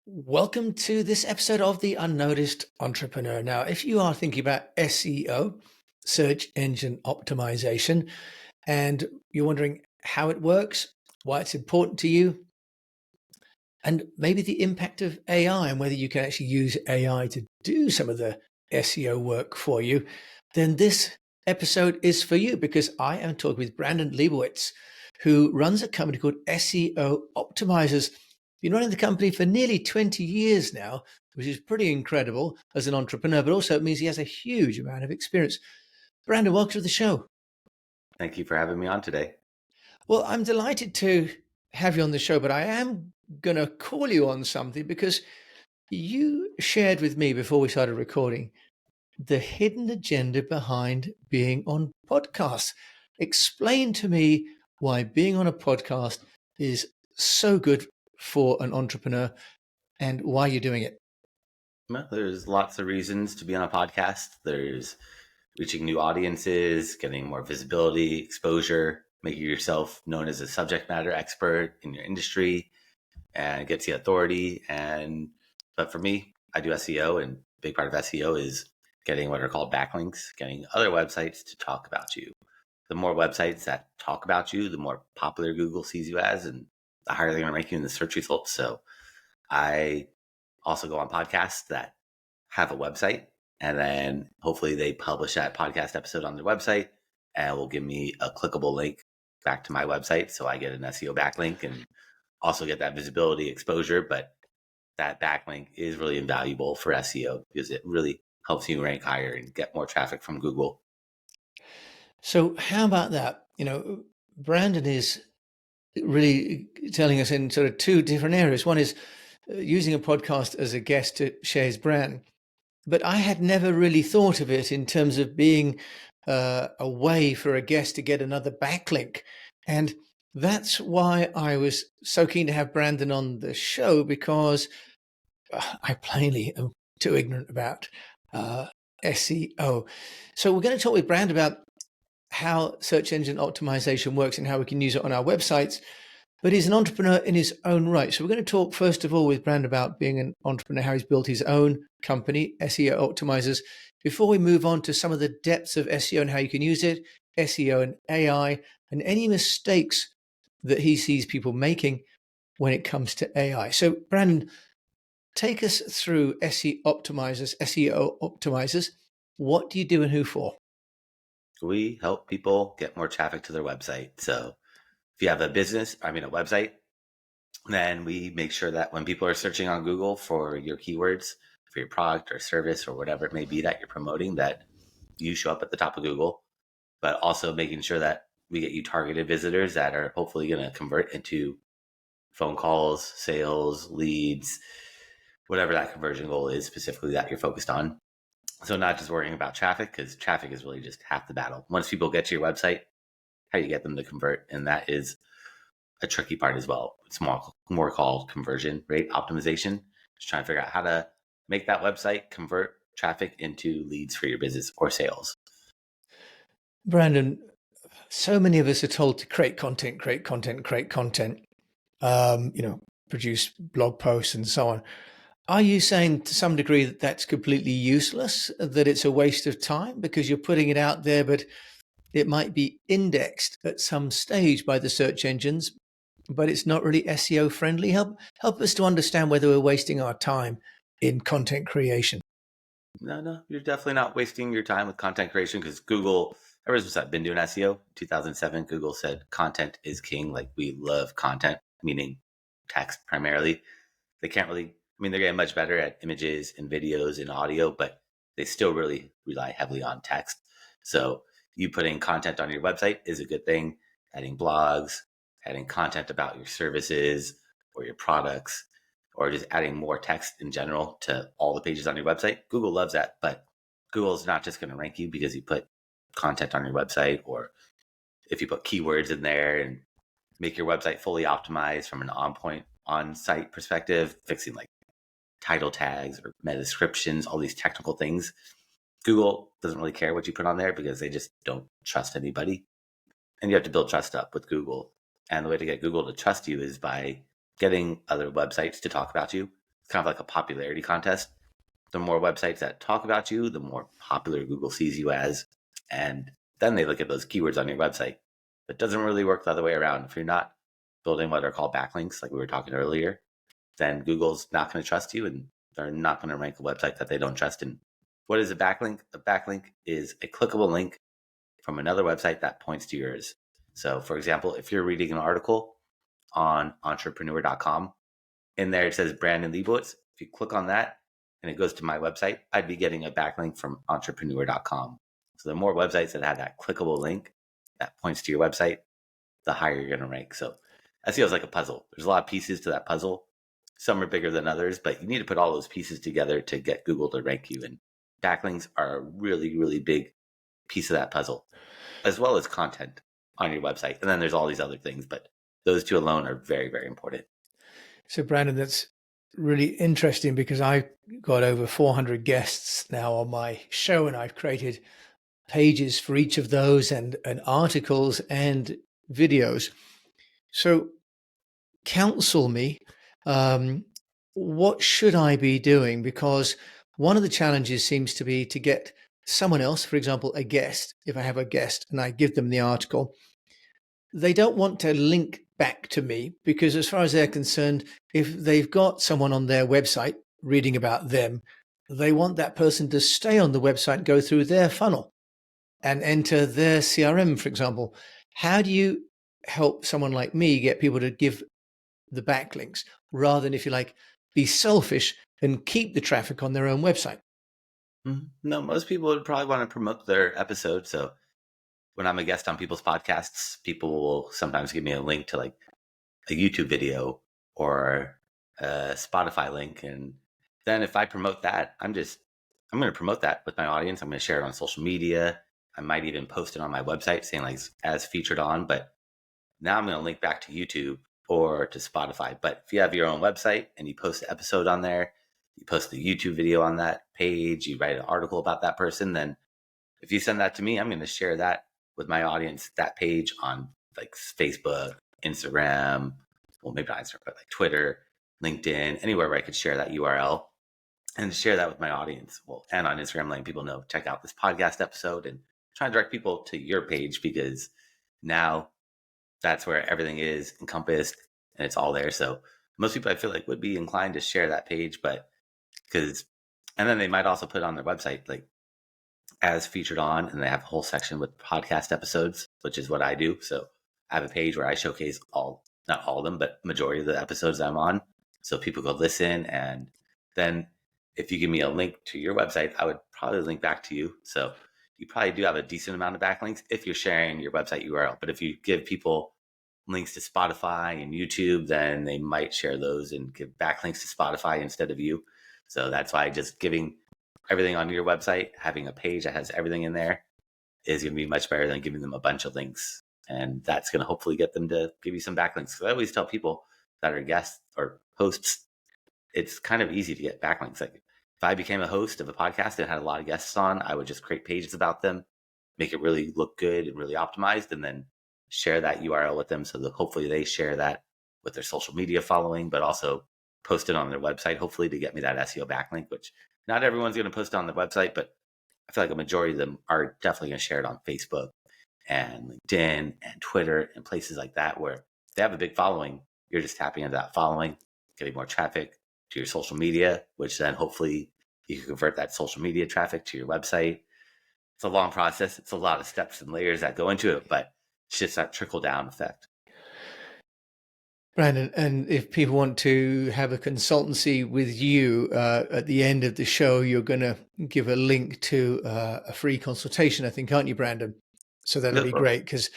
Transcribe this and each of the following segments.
Welcome to this episode of The Unnoticed Entrepreneur. Now, if you are thinking about SEO, search engine optimization, and you're wondering how it works, why it's important to you, and maybe the impact of AI and whether you can actually use AI to do some of the SEO work for you, then this episode is for you because I am talking with Brandon Leibowitz, who runs a company called SEO Optimizers. Been running the company for nearly 20 years now, which is pretty incredible as an entrepreneur, but also it means he has a huge amount of experience. Brandon, welcome to the show. Thank you for having me on today. Well, I'm delighted to have you on the show, but I am going to call you on something because you shared with me before we started recording the hidden agenda behind being on podcasts. Explain to me why being on a podcast is so good for an entrepreneur and why you're doing it. Well, there's lots of reasons to be on a podcast. There's reaching new audiences, getting more visibility, exposure, making yourself known as a subject matter expert in your industry, and it gets you authority. But for me, I do SEO, and a big part of SEO is getting what are called backlinks, getting other websites to talk about you. The more websites that talk about you, the more popular Google sees you as, and the higher they're going to rank you in the search results. So I also go on podcasts that have a website, and then hopefully they publish that podcast episode on their website and will give me a clickable link back to my website. So I get an SEO backlink and also get that visibility exposure. But that backlink is really invaluable for SEO because it really helps you rank higher and get more traffic from Google. So, how about that? Brandon is really telling us in sort of two different areas. One is using a podcast as a guest to share his brand. But I had never really thought of it in terms of being a way for a guest to get another backlink. And that's why I was so keen to have Brandon on the show because I plainly am too ignorant about SEO. So we're going to talk with Brandon about how search engine optimization works and how we can use it on our websites. But he's an entrepreneur in his own right. So we're going to talk first of all with Brand about being an entrepreneur, how he's built his own company, SEO Optimizers, before we move on to some of the depths of SEO and how you can use it, SEO and AI, and any mistakes that he sees people making when it comes to AI. So Brandon, take us through SEO Optimizers. What do you do and who for? We help people get more traffic to their website. So if you have a website, then we make sure that when people are searching on Google for your keywords, for your product or service or whatever it may be that you're promoting, that you show up at the top of Google, but also making sure that we get you targeted visitors that are hopefully going to convert into phone calls, sales, leads, whatever that conversion goal is specifically that you're focused on. So not just worrying about traffic, because traffic is really just half the battle. Once people get to your website, how do you get them to convert? And that is a tricky part as well. It's more called conversion rate optimization. Just trying to figure out how to make that website convert traffic into leads for your business or sales. Brandon, so many of us are told to create content, produce blog posts and so on. Are you saying to some degree that that's completely useless, that it's a waste of time because you're putting it out there, but it might be indexed at some stage by the search engines, but it's not really SEO friendly? Help us to understand whether we're wasting our time in content creation. No, you're definitely not wasting your time with content creation because Google, ever since I've been doing SEO, 2007, Google said content is king. Like we love content, meaning text primarily. They can't really, they're getting much better at images and videos and audio, but they still really rely heavily on text. So you putting content on your website is a good thing. Adding blogs, adding content about your services or your products, or just adding more text in general to all the pages on your website. Google loves that, but Google's not just going to rank you because you put content on your website, or if you put keywords in there and make your website fully optimized from an on-site perspective, fixing like title tags or meta descriptions, all these technical things. Google doesn't really care what you put on there because they just don't trust anybody. And you have to build trust up with Google. And the way to get Google to trust you is by getting other websites to talk about you. It's kind of like a popularity contest. The more websites that talk about you, the more popular Google sees you as. And then they look at those keywords on your website. It doesn't really work the other way around. If you're not building what are called backlinks, like we were talking earlier, then Google's not going to trust you and they're not going to rank a website that they don't trust in. What is a backlink? A backlink is a clickable link from another website that points to yours. So, for example, if you're reading an article on entrepreneur.com, in there it says Brandon Leibowitz. If you click on that and it goes to my website, I'd be getting a backlink from entrepreneur.com. So the more websites that have that clickable link that points to your website, the higher you're going to rank. So SEO is like a puzzle. There's a lot of pieces to that puzzle. Some are bigger than others, but you need to put all those pieces together to get Google to rank you. And backlinks are a really, really big piece of that puzzle, as well as content on your website. And then there's all these other things, but those two alone are very, very important. So, Brandon, that's really interesting because I've got over 400 guests now on my show, and I've created pages for each of those and articles and videos. So counsel me, what should I be doing? Because one of the challenges seems to be to get someone else, for example, a guest, if I have a guest and I give them the article, they don't want to link back to me because as far as they're concerned, if they've got someone on their website reading about them, they want that person to stay on the website, go through their funnel and enter their CRM, for example. How do you help someone like me get people to give the backlinks rather than, if you like, be selfish and keep the traffic on their own website? No, most people would probably want to promote their episode. So when I'm a guest on people's podcasts, people will sometimes give me a link to like a YouTube video or a Spotify link. And then if I promote that, I'm going to promote that with my audience. I'm going to share it on social media. I might even post it on my website saying like as featured on, but now I'm going to link back to YouTube or to Spotify. But if you have your own website and you post the episode on there, you post the YouTube video on that page, you write an article about that person, then if you send that to me, I'm going to share that with my audience, that page on like Facebook, Instagram, well, maybe not Instagram, but like Twitter, LinkedIn, anywhere where I could share that URL and share that with my audience. Well, and on Instagram, letting people know, check out this podcast episode and trying to direct people to your page because now that's where everything is encompassed and it's all there. So most people I feel like would be inclined to share that page, but and then they might also put it on their website, like as featured on, and they have a whole section with podcast episodes, which is what I do. So I have a page where I showcase not all of them, but majority of the episodes I'm on. So people go listen. And then if you give me a link to your website, I would probably link back to you. So you probably do have a decent amount of backlinks if you're sharing your website URL. But if you give people links to Spotify and YouTube, then they might share those and give backlinks to Spotify instead of you. So that's why just giving everything on your website, having a page that has everything in there is going to be much better than giving them a bunch of links. And that's going to hopefully get them to give you some backlinks. So I always tell people that are guests or hosts, it's kind of easy to get backlinks. Like if I became a host of a podcast and had a lot of guests on, I would just create pages about them, make it really look good and really optimized, and then share that URL with them so that hopefully they share that with their social media following, but also post it on their website, hopefully to get me that SEO backlink, which not everyone's going to post it on the website, but I feel like a majority of them are definitely going to share it on Facebook and LinkedIn and Twitter and places like that where they have a big following. You're just tapping into that following, getting more traffic to your social media, which then hopefully you can convert that social media traffic to your website. It's a long process. It's a lot of steps and layers that go into it, but it's just that trickle down effect. Brandon, and if people want to have a consultancy with you at the end of the show, you're going to give a link to a free consultation, I think, aren't you, Brandon? So that'll be great because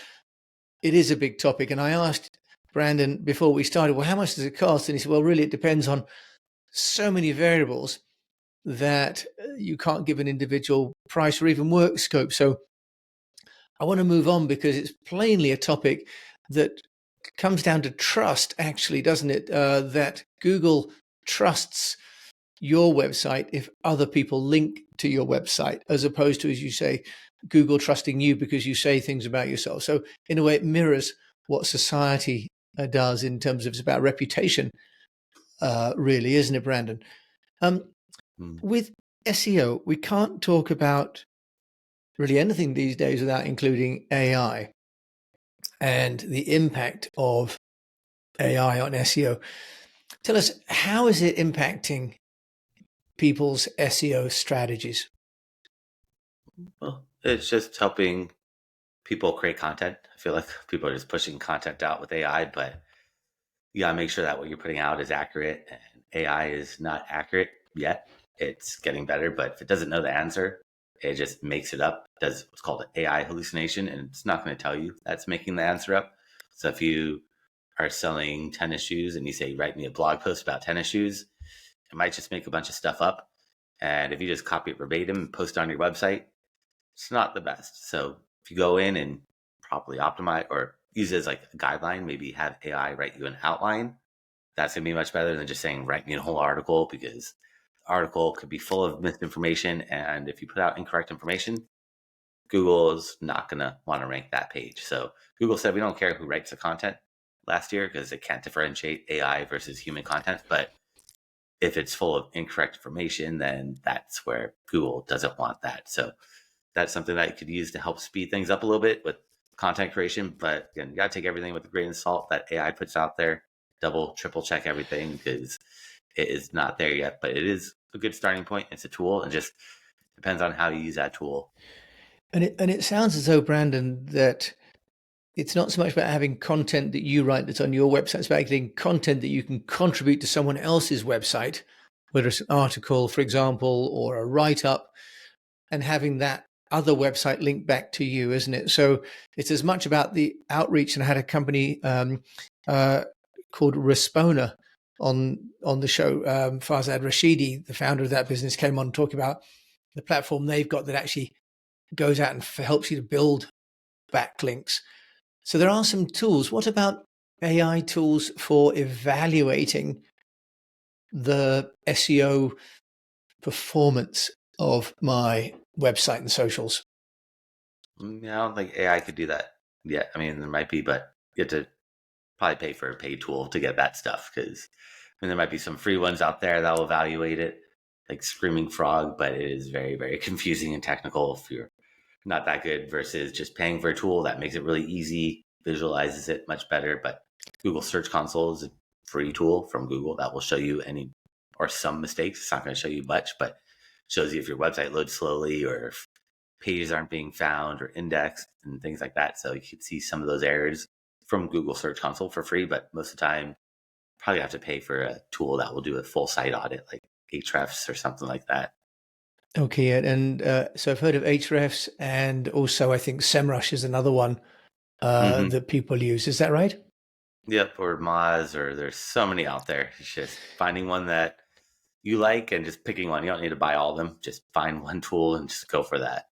it is a big topic. And I asked Brandon before we started, well, how much does it cost? And he said, well, really, it depends on so many variables that you can't give an individual price or even work scope. So I want to move on because it's plainly a topic that comes down to trust, actually, doesn't it? That Google trusts your website if other people link to your website, as opposed to, as you say, Google trusting you because you say things about yourself. So in a way, it mirrors what society does in terms of it's about reputation. really, isn't it, Brandon? With SEO, we can't talk about really anything these days without including AI and the impact of AI on SEO. Tell us, how is it impacting people's SEO strategies? Well, it's just helping people create content. I feel like people are just pushing content out with AI, but you gotta make sure that what you're putting out is accurate. And AI is not accurate yet. It's getting better, but if it doesn't know the answer, it just makes it up. It does what's called an AI hallucination, and it's not going to tell you that's making the answer up. So if you are selling tennis shoes and you say, write me a blog post about tennis shoes, it might just make a bunch of stuff up. And if you just copy it verbatim and post it on your website, it's not the best. So if you go in and properly optimize or use it as like a guideline, maybe have AI write you an outline, that's going to be much better than just saying, write me a whole article, because the article could be full of misinformation. And if you put out incorrect information, Google is not going to want to rank that page. So Google said, we don't care who writes the content last year because it can't differentiate AI versus human content. But if it's full of incorrect information, then that's where Google doesn't want that. So that's something that you could use to help speed things up a little bit with content creation. But again, you got to take everything with a grain of salt that AI puts out there, double, triple check everything, because it is not there yet. But it is a good starting point. It's a tool, and just depends on how you use that tool. And it sounds as though, Brandon, that it's not so much about having content that you write that's on your website. It's about getting content that you can contribute to someone else's website, whether it's an article, for example, or a write-up, and having that other website linked back to you, isn't it? So it's as much about the outreach. And I had a company called Respona on the show. Farzad Rashidi, the founder of that business, came on talking about the platform they've got that actually goes out and helps you to build backlinks. So there are some tools. What about AI tools for evaluating the SEO performance of my website and socials? Yeah, I don't think AI could do that yet. I mean, there might be, but you have to probably pay for a paid tool to get that stuff, because there might be some free ones out there that will evaluate it, like Screaming Frog, but it is very, very confusing and technical if you're not that good, versus just paying for a tool that makes it really easy, visualizes it much better. But Google Search Console is a free tool from Google that will show you any or some mistakes. It's not going to show you much, but shows you if your website loads slowly or if pages aren't being found or indexed and things like that. So you can see some of those errors from Google Search Console for free, but most of the time, probably have to pay for a tool that will do a full site audit, like Ahrefs or something like that. Okay, and so I've heard of Ahrefs, and also I think SEMrush is another one that people use. Is that right? Yep, or Moz, or there's so many out there. It's just finding one that you like and just picking one. You don't need to buy all of them. Just find one tool and just go for that.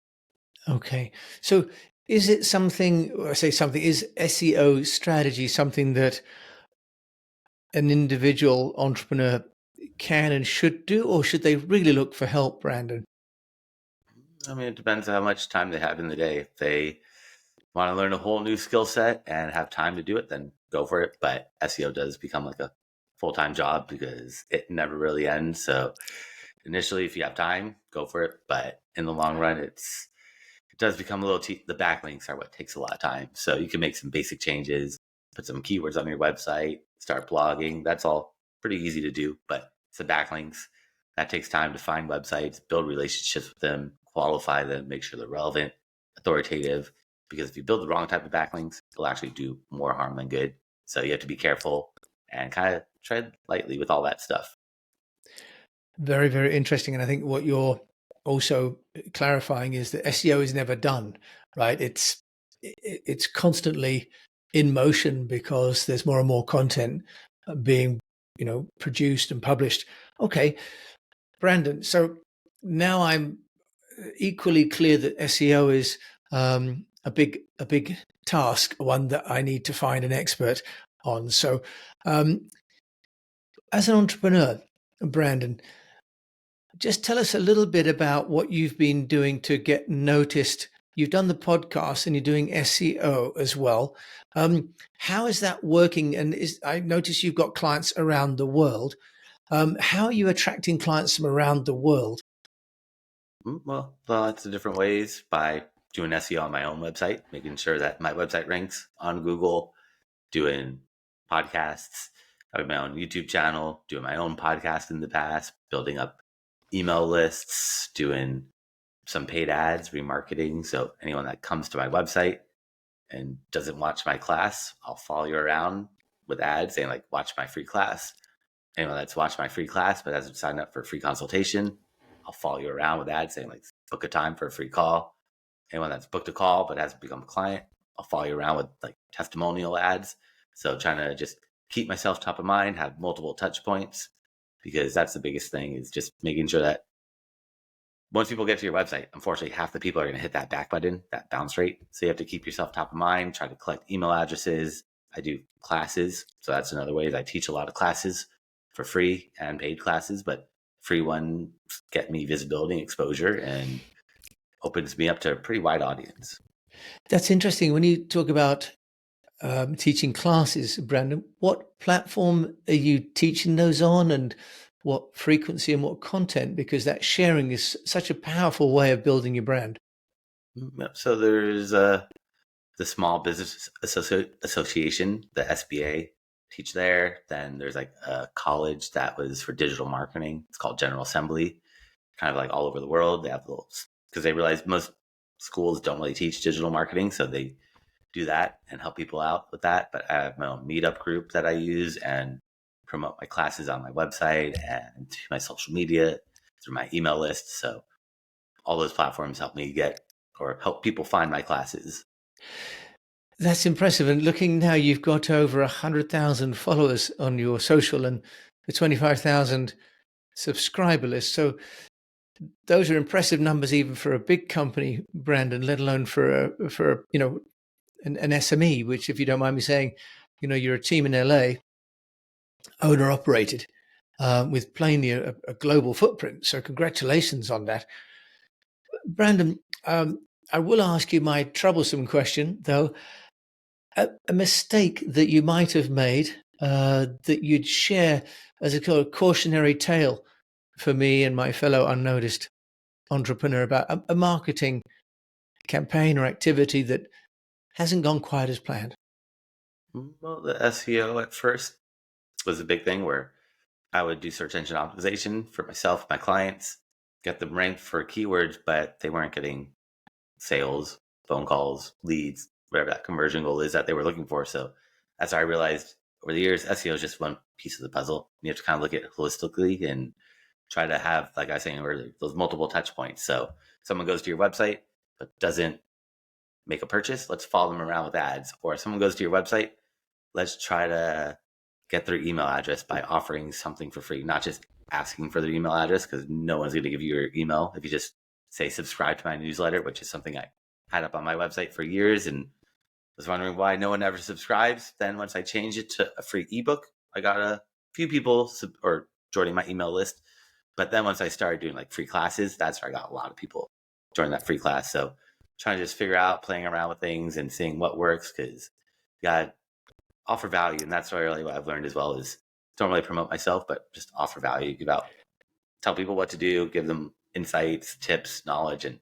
Okay. So is it something, or I say something, is SEO strategy something that an individual entrepreneur can and should do, or should they really look for help, Brandon? I mean, it depends how much time they have in the day. If they want to learn a whole new skill set and have time to do it, then go for it. But SEO does become like a full-time job because it never really ends. So initially, if you have time, go for it. But in the long run, it does become a little, the backlinks are what takes a lot of time. So you can make some basic changes, put some keywords on your website, start blogging. That's all pretty easy to do, but it's the backlinks. That takes time to find websites, build relationships with them, qualify them, make sure they're relevant, authoritative. Because if you build the wrong type of backlinks, it'll actually do more harm than good. So you have to be careful and kind of tread lightly with all that stuff. Very, very interesting. And I think what you're also clarifying is that SEO is never done, right? It's constantly in motion because there's more and more content being, produced and published. Okay, Brandon. So now I'm equally clear that SEO is a big task, one that I need to find an expert on. So, as an entrepreneur, Brandon, just tell us a little bit about what you've been doing to get noticed. You've done the podcast and you're doing SEO as well. How is that working? And I notice you've got clients around the world. How are you attracting clients from around the world? Well, lots of different ways by doing SEO on my own website, making sure that my website ranks on Google, doing podcasts. I have my own YouTube channel, doing my own podcast in the past, building up email lists, doing some paid ads, remarketing. So anyone that comes to my website and doesn't watch my class, I'll follow you around with ads saying like, watch my free class. Anyone that's watched my free class but hasn't signed up for a free consultation, I'll follow you around with ads saying like, book a time for a free call. Anyone that's booked a call but hasn't become a client, I'll follow you around with like testimonial ads. So trying to just keep myself top of mind, have multiple touch points, because that's the biggest thing, is just making sure that once people get to your website, unfortunately, half the people are going to hit that back button, that bounce rate. So you have to keep yourself top of mind, try to collect email addresses. I do classes. So that's another way. I teach a lot of classes for free and paid classes, but free ones get me visibility and exposure and opens me up to a pretty wide audience. That's interesting. When you talk about teaching classes, Brandon, what platform are you teaching those on, and what frequency and what content? Because that sharing is such a powerful way of building your brand. So there's the Small Business Association, the SBA, teach there. Then there's like a college that was for digital marketing. It's called General Assembly, kind of like all over the world. They have little, because they realize most schools don't really teach digital marketing. So they do that and help people out with that. But I have my own meetup group that I use and promote my classes on my website and my social media through my email list. So all those platforms help me get or help people find my classes. That's impressive. And looking now, you've got over 100,000 followers on your social and the 25,000 subscriber list. So those are impressive numbers, even for a big company, Brandon, let alone for an SME, which, if you don't mind me saying, you're a team in LA, owner operated, with plainly a global footprint. So congratulations on that. Brandon, I will ask you my troublesome question, though. A mistake that you might have made, that you'd share as a kind of cautionary tale for me and my fellow unnoticed entrepreneur about a marketing campaign or activity that hasn't gone quite as planned. Well, the SEO at first was a big thing where I would do search engine optimization for myself, my clients, get them ranked for keywords, but they weren't getting sales, phone calls, leads, whatever that conversion goal is that they were looking for. So that's how I realized over the years, SEO is just one piece of the puzzle. You have to kind of look at it holistically and try to have, like I was saying earlier, those multiple touch points. So someone goes to your website but doesn't make a purchase, let's follow them around with ads. Or someone goes to your website, let's try to get their email address by offering something for free, not just asking for their email address, because no one's going to give you your email if you just say subscribe to my newsletter, which is something I had up on my website for years and was wondering why no one ever subscribes. Then once I changed it to a free ebook, I got a few people or joining my email list. But then once I started doing like free classes, that's where I got a lot of people joining that free class. So trying to just figure out, playing around with things and seeing what works, because you got to offer value. And that's really what I've learned as well, is don't really promote myself, but just offer value, tell people what to do, give them insights, tips, knowledge, and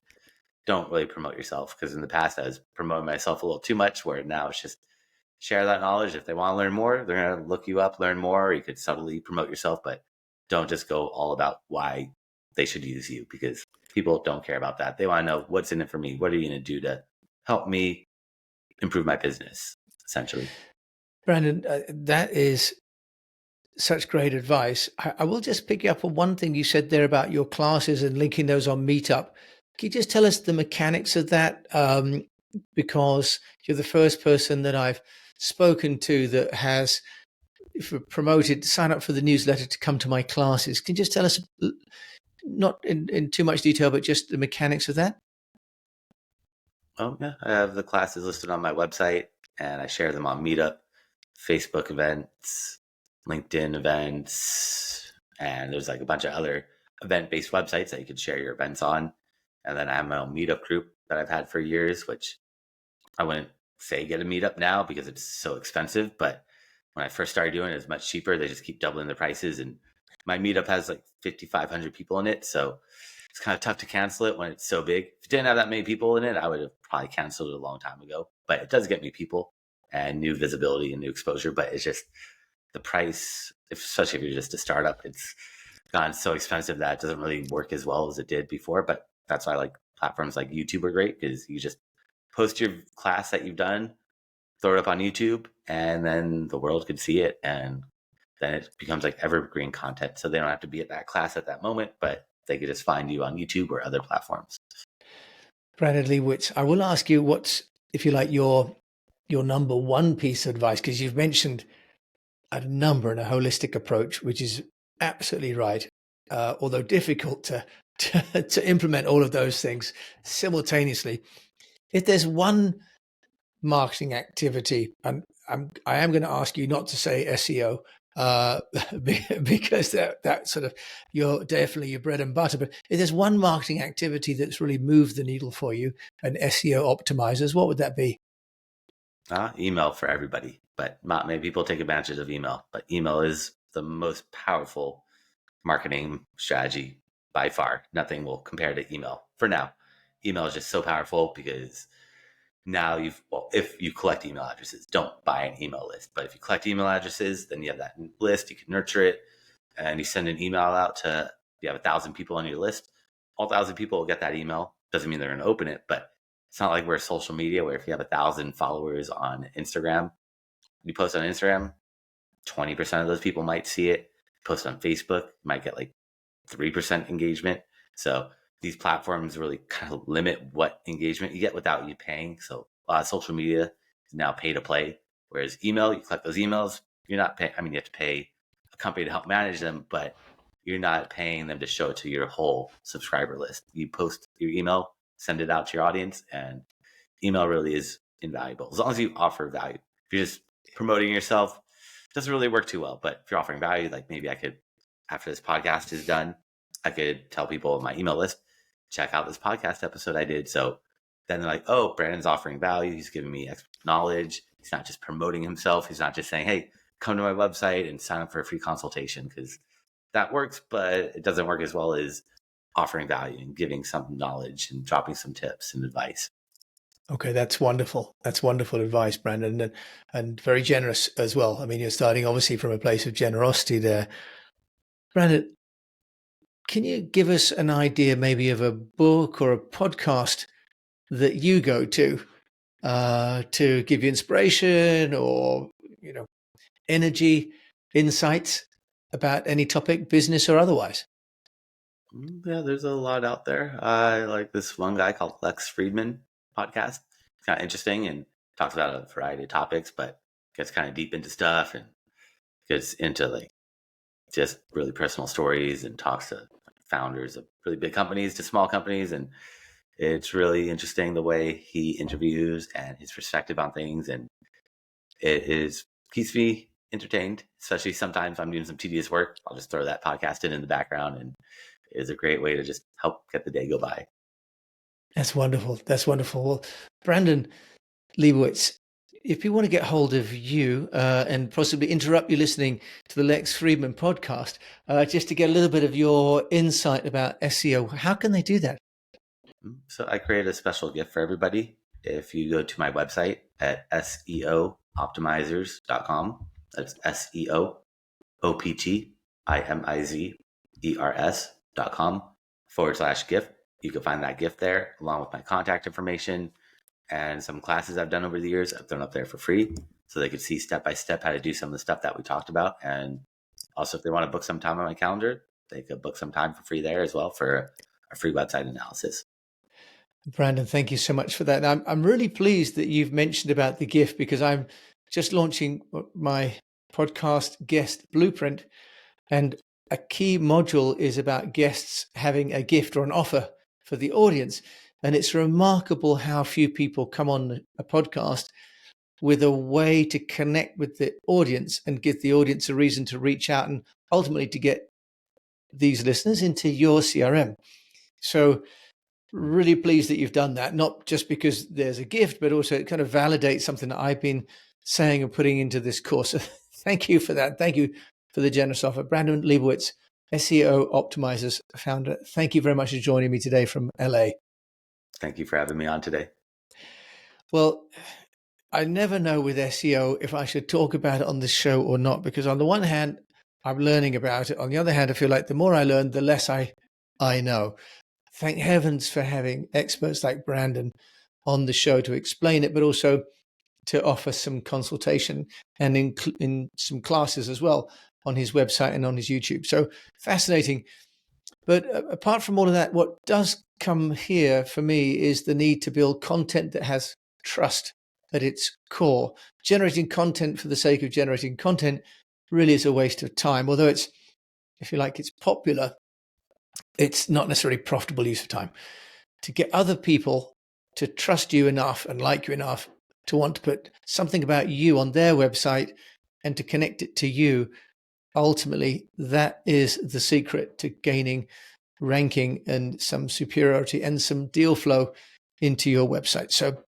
don't really promote yourself. Because in the past, I was promoting myself a little too much, where now it's just share that knowledge. If they want to learn more, they're going to look you up, learn more. Or you could subtly promote yourself, but don't just go all about why they should use you, because people don't care about that. They want to know what's in it for me. What are you going to do to help me improve my business, essentially? Brandon, that is such great advice. I will just pick you up on one thing you said there about your classes and linking those on Meetup. Can you just tell us the mechanics of that? Because you're the first person that I've spoken to that has, if we're promoted, sign up for the newsletter to come to my classes. Can you just tell us, not in too much detail, but just the mechanics of that? Oh, yeah. I have the classes listed on my website, and I share them on Meetup, Facebook events, LinkedIn events, and there's like a bunch of other event-based websites that you could share your events on. And then I have my own Meetup group that I've had for years, which I wouldn't say get a Meetup now because it's so expensive. But when I first started doing it, it's much cheaper. They just keep doubling the prices, and my meetup has like 5,500 people in it, so it's kind of tough to cancel it when it's so big. If it didn't have that many people in it, I would have probably canceled it a long time ago. But it does get me people and new visibility and new exposure. But it's just the price, especially if you're just a startup, it's gotten so expensive that it doesn't really work as well as it did before. But that's why like platforms like YouTube are great, because you just post your class that you've done, throw it up on YouTube, and then the world could see it, and then it becomes like evergreen content. So they don't have to be at that class at that moment, but they could just find you on YouTube or other platforms. Brandon Leibowitz, I will ask you what's, if you like, your number one piece of advice, because you've mentioned a number and a holistic approach, which is absolutely right, although difficult to implement all of those things simultaneously. If there's one marketing activity, and I am going to ask you not to say SEO, because that sort of you're definitely your bread and butter. But if there's one marketing activity that's really moved the needle for you, and SEO optimizers, what would that be? Email for everybody, but not many people take advantage of email. But email is the most powerful marketing strategy by far. Nothing will compare to email for now. Email is just so powerful because now if you collect email addresses, don't buy an email list. But if you collect email addresses, then you have that list, you can nurture it, and you send an email out to, you have 1,000 people on your list. All 1,000 people will get that email. Doesn't mean they're going to open it, but it's not like we're social media where if you have 1,000 followers on Instagram, you post on Instagram, 20% of those people might see it. Post on Facebook, you might get like 3% engagement. So these platforms really kind of limit what engagement you get without you paying. So a lot of social media is now pay to play, whereas email, you collect those emails, you're not paying. I mean, you have to pay a company to help manage them, but you're not paying them to show it to your whole subscriber list. You post your email, send it out to your audience, and email really is invaluable as long as you offer value. If you're just promoting yourself, it doesn't really work too well. But if you're offering value, like maybe I could, after this podcast is done, I could tell people on my email list, check out this podcast episode I did. So then they're like, oh, Brandon's offering value. He's giving me knowledge. He's not just promoting himself. He's not just saying, hey, come to my website and sign up for a free consultation, because that works, but it doesn't work as well as offering value and giving some knowledge and dropping some tips and advice. Okay, that's wonderful. That's wonderful advice, Brandon, and very generous as well. I mean, you're starting obviously from a place of generosity there. Brandon, can you give us an idea maybe of a book or a podcast that you go to give you inspiration or, energy, insights about any topic, business or otherwise? Yeah, there's a lot out there. I like this one guy called Lex Friedman podcast. It's kind of interesting and talks about a variety of topics, but gets kind of deep into stuff and gets into like just really personal stories and talks to founders of really big companies to small companies. And it's really interesting the way he interviews and his perspective on things. And keeps me entertained, especially sometimes I'm doing some tedious work. I'll just throw that podcast in the background, and it is a great way to just help get the day go by. That's wonderful. That's wonderful. Well, Brandon Leibowitz, if you want to get hold of you and possibly interrupt you listening to the Lex Friedman podcast, just to get a little bit of your insight about SEO, how can they do that? So I created a special gift for everybody. If you go to my website at SEOoptimizers.com, that's SEOoptimizers.com/gift. You can find that gift there along with my contact information and some classes I've done over the years. I've thrown up there for free so they could see step by step how to do some of the stuff that we talked about. And also, if they want to book some time on my calendar, they could book some time for free there as well for a free website analysis. Brandon, thank you so much for that. I'm really pleased that you've mentioned about the gift, because I'm just launching my podcast guest blueprint, and a key module is about guests having a gift or an offer for the audience. And it's remarkable how few people come on a podcast with a way to connect with the audience and give the audience a reason to reach out and ultimately to get these listeners into your CRM. So really pleased that you've done that, not just because there's a gift, but also it kind of validates something that I've been saying and putting into this course. So thank you for that. Thank you for the generous offer. Brandon Leibowitz, SEO Optimizers founder. Thank you very much for joining me today from LA. Thank you for having me on today. Well, I never know with SEO if I should talk about it on this show or not, because on the one hand, I'm learning about it. On the other hand, I feel like the more I learn, the less I know. Thank heavens for having experts like Brandon on the show to explain it, but also to offer some consultation and in some classes as well on his website and on his YouTube. So fascinating. But apart from all of that, what does come here for me is the need to build content that has trust at its core. Generating content for the sake of generating content really is a waste of time. Although it's, if you like, it's popular, it's not necessarily profitable use of time. To get other people to trust you enough and like you enough to want to put something about you on their website and to connect it to you, ultimately, that is the secret to gaining ranking and some superiority and some deal flow into your website. So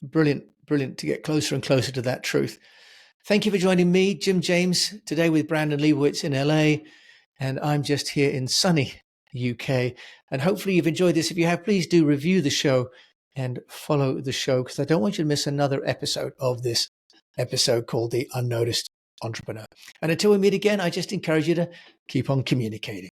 brilliant to get closer and closer to that truth. Thank you for joining me, Jim James, today with Brandon Leibowitz in LA, and I'm just here in sunny UK. And hopefully you've enjoyed this. If you have, please do review the show and follow the show, because I don't want you to miss another episode of this episode called The UnNoticed Entrepreneur. And until we meet again, I just encourage you to keep on communicating.